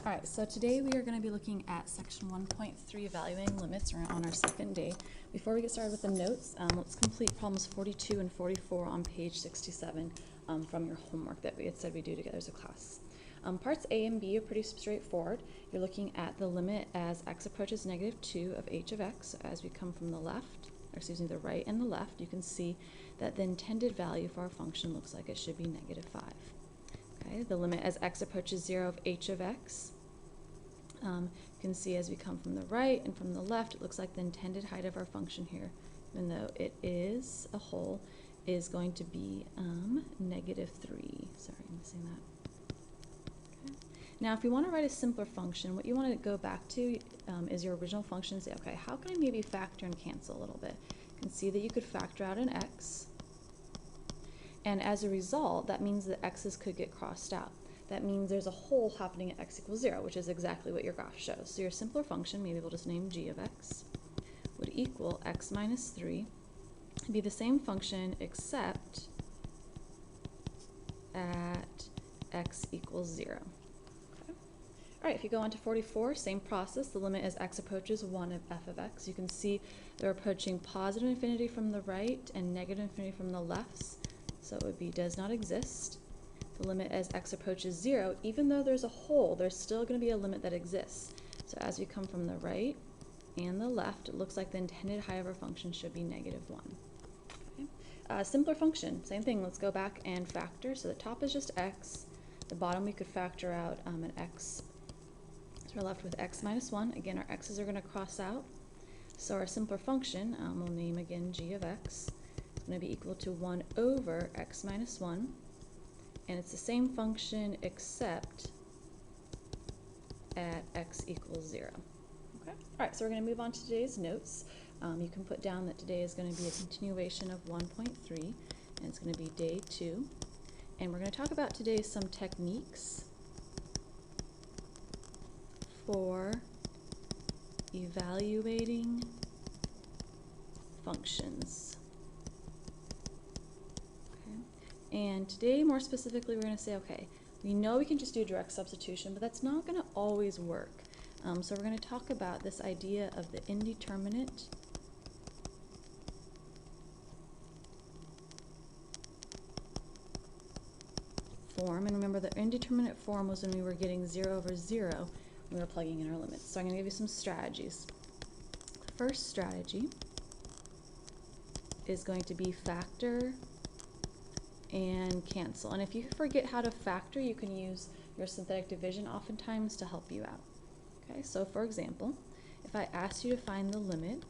All right, so today we are going to be looking at section 1.3, evaluating limits. We're on our second day. Before we get started with the notes, let's complete problems 42 and 44 on page 67 from your homework that we had said we do together as a class. Parts A and B are pretty straightforward. You're looking at the limit as x approaches -2 of h of x. So as we come from the left, or excuse me, the right and the left, you can see that the intended value for our function looks like it should be -5. Okay, the limit as x approaches 0 of h of x. You can see as we come from the right and from the left, it looks like the intended height of our function here, even though it is a whole, is going to be -3. Sorry, I'm missing that. Okay. Now, if you want to write a simpler function, what you want to go back to is your original function and say, okay, how can I maybe factor and cancel a little bit? You can see that you could factor out an x, and as a result, that means that x's could get crossed out. That means there's a whole happening at x equals 0, which is exactly what your graph shows. So your simpler function, maybe we'll just name g of x, would equal x minus 3. It'd be the same function except at x equals 0. Okay. All right, if you go on to 44, same process. The limit as x approaches 1 of f of x. You can see they're approaching positive infinity from the right and negative infinity from the left. So it would be does not exist. The limit as x approaches 0, even though there's a whole, there's still going to be a limit that exists. So as we come from the right and the left, it looks like the intended height of our function should be -1. Okay. Simpler function, same thing. Let's go back and factor. So the top is just x. The bottom we could factor out an x. So we're left with x minus 1. Again, our x's are going to cross out. So our simpler function, we'll name again g of x, is going to be equal to 1 over x minus 1. And it's the same function except at x equals 0. Okay. All right, so we're going to move on to today's notes. You can put down that today is going to be a continuation of 1.3, and it's going to be day 2. And we're going to talk about today some techniques for evaluating functions. And today, more specifically, we're going to say, okay, we know we can just do direct substitution, but that's not going to always work. So we're going to talk about this idea of the indeterminate form. And remember, the indeterminate form was when we were getting 0 over 0 when we were plugging in our limits. So I'm going to give you some strategies. The first strategy is going to be factor and cancel. And if you forget how to factor, you can use your synthetic division oftentimes to help you out. Okay, so for example, if I asked you to find the limit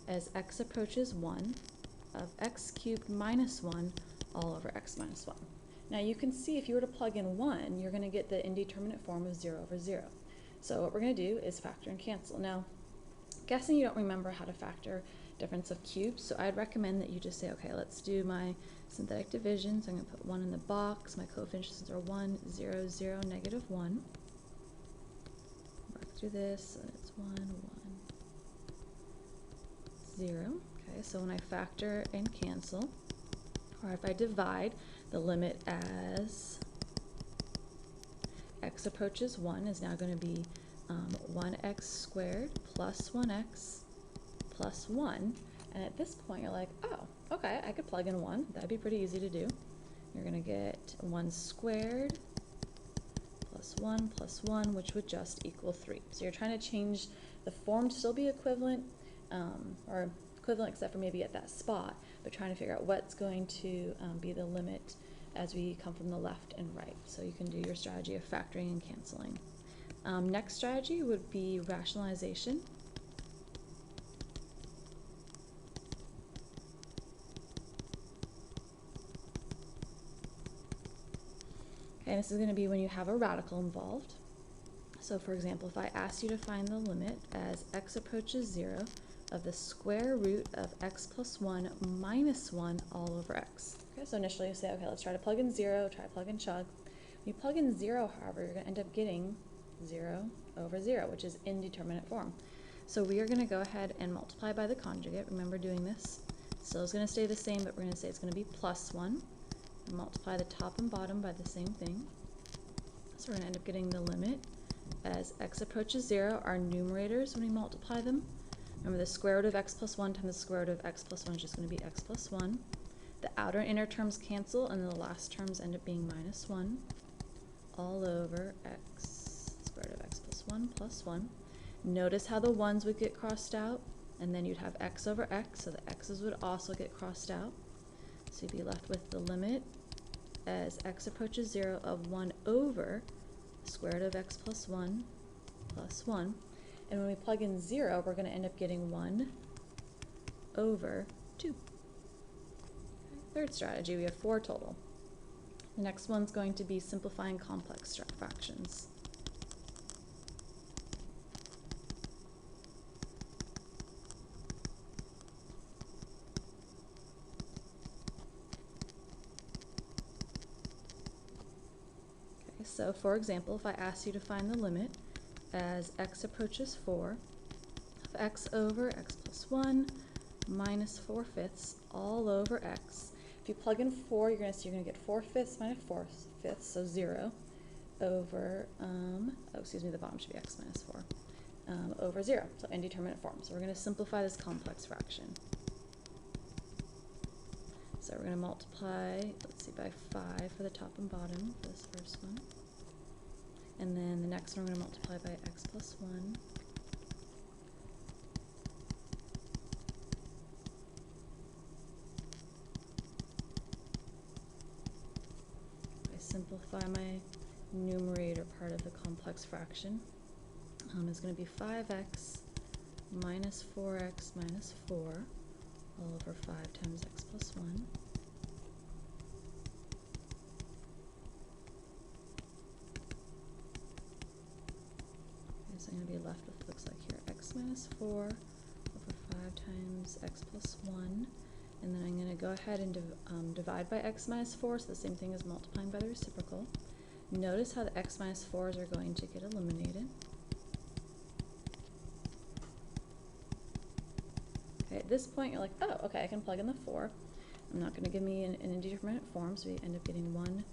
as x approaches 1 of x cubed minus 1 all over x minus 1. Now you can see if you were to plug in 1, you're going to get the indeterminate form of 0 over 0. So what we're going to do is factor and cancel. Now, guessing you don't remember how to factor difference of cubes, so I'd recommend that you just say, okay, let's do my synthetic division. So I'm going to put 1 in the box. My coefficients are 1, 0, 0, -1. Work through this, so it's 1, 1, 0. Okay, so when I factor and cancel, or if I divide, the limit as x approaches 1 is now going to be 1x squared plus 1x plus 1. And at this point, you're like, oh, okay, I could plug in 1. That'd be pretty easy to do. You're going to get 1 squared plus 1, which would just equal 3. So you're trying to change the form to still be equivalent, or equivalent except for maybe at that spot, but trying to figure out what's going to be the limit as we come from the left and right. So you can do your strategy of factoring and canceling. Next strategy would be rationalization. And this is going to be when you have a radical involved. So for example, if I asked you to find the limit as x approaches 0 of the square root of x plus 1 minus 1 all over x. Okay, so initially you say, okay, let's try to plug in 0, try to plug in chug. When you plug in 0, however, you're going to end up getting 0 over 0, which is indeterminate form. So we are going to go ahead and multiply by the conjugate. Remember doing this. Still is going to stay the same, but we're going to say it's going to be plus 1. And multiply the top and bottom by the same thing. So we're going to end up getting the limit as as x approaches 0, our numerators, when we multiply them, remember the square root of x plus 1 times the square root of x plus 1 is just going to be x plus 1. The outer and inner terms cancel, and the last terms end up being minus 1 all over x, square root of x plus 1 plus 1. Notice how the 1's would get crossed out, and then you'd have x over x, so the x's would also get crossed out. So you'd be left with the limit as x approaches 0 of 1 over square root of x plus 1 plus 1. And when we plug in 0, we're going to end up getting 1 over 2. Okay. Third strategy, we have 4 total. The next one's going to be simplifying complex fractions. Okay, so for example, if I ask you to find the limit as x approaches 4 of x over x plus 1 minus 4/5 all over x. If you plug in 4, you're going to see you're going to get 4/5 minus 4/5, so 0 over, the bottom should be x minus 4, over 0, so indeterminate form. So we're going to simplify this complex fraction. So we're going to multiply, let's see, by 5 for the top and bottom, for this first one. And then the next one we're going to multiply by x plus 1. Simplify my numerator part of the complex fraction. Is going to be 5x minus 4x minus 4 all over 5 times x plus 1. Okay, so I'm going to be left with, looks like here, x minus 4 over 5 times x plus 1. And then I'm going to go ahead and divide by x minus 4, so the same thing as multiplying by the reciprocal. Notice how the x minus 4's are going to get eliminated. Okay, at this point you're like, oh, okay, I can plug in the 4. I'm not going to give me an indeterminate form, so we end up getting 1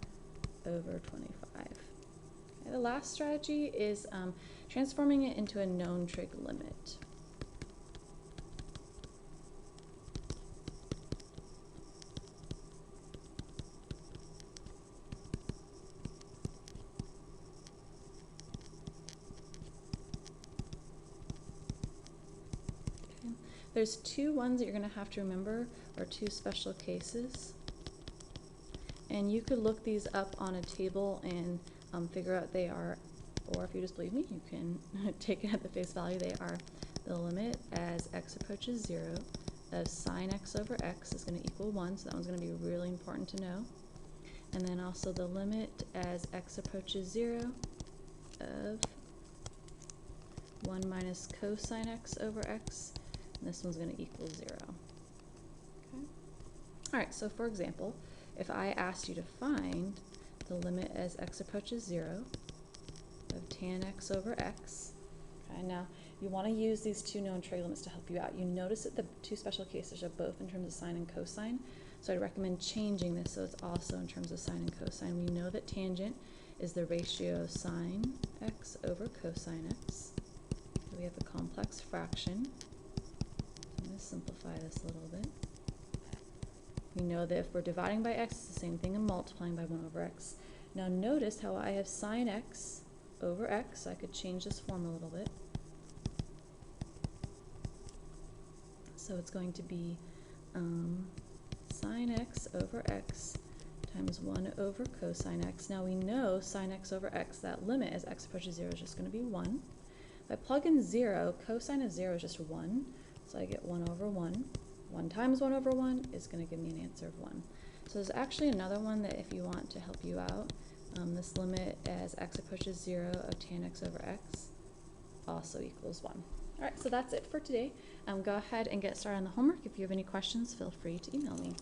over 25. Okay, the last strategy is transforming it into a known trig limit. There's 2 ones that you're going to have to remember, or 2 special cases. And you could look these up on a table and figure out they are, or if you just believe me, you can take it at the face value. They are the limit as x approaches 0 of sine x over x is going to equal 1, so that one's going to be really important to know. And then also the limit as x approaches 0 of 1 minus cosine x over x. And this one's going to equal 0. Okay. All right, so for example, if I asked you to find the limit as x approaches 0 of tan x over x, okay, now you want to use these 2 known trig limits to help you out. You notice that the 2 special cases are both in terms of sine and cosine, so I'd recommend changing this so it's also in terms of sine and cosine. We know that tangent is the ratio of sine x over cosine x. So we have a complex fraction. I'm going to simplify this a little bit. We know that if we're dividing by x, it's the same thing as multiplying by 1 over x. Now notice how I have sine x over x. I could change this form a little bit. So it's going to be sine x over x times 1 over cosine x. Now we know sine x over x, that limit as x approaches 0 is just going to be 1. If I plug in 0, cosine of 0 is just 1. So I get 1 over 1. 1 times 1 over 1 is going to give me an answer of 1. So there's actually another one that if you want to help you out, this limit as x approaches 0 of tan x over x also equals 1. All right, so that's it for today. Go ahead and get started on the homework. If you have any questions, feel free to email me.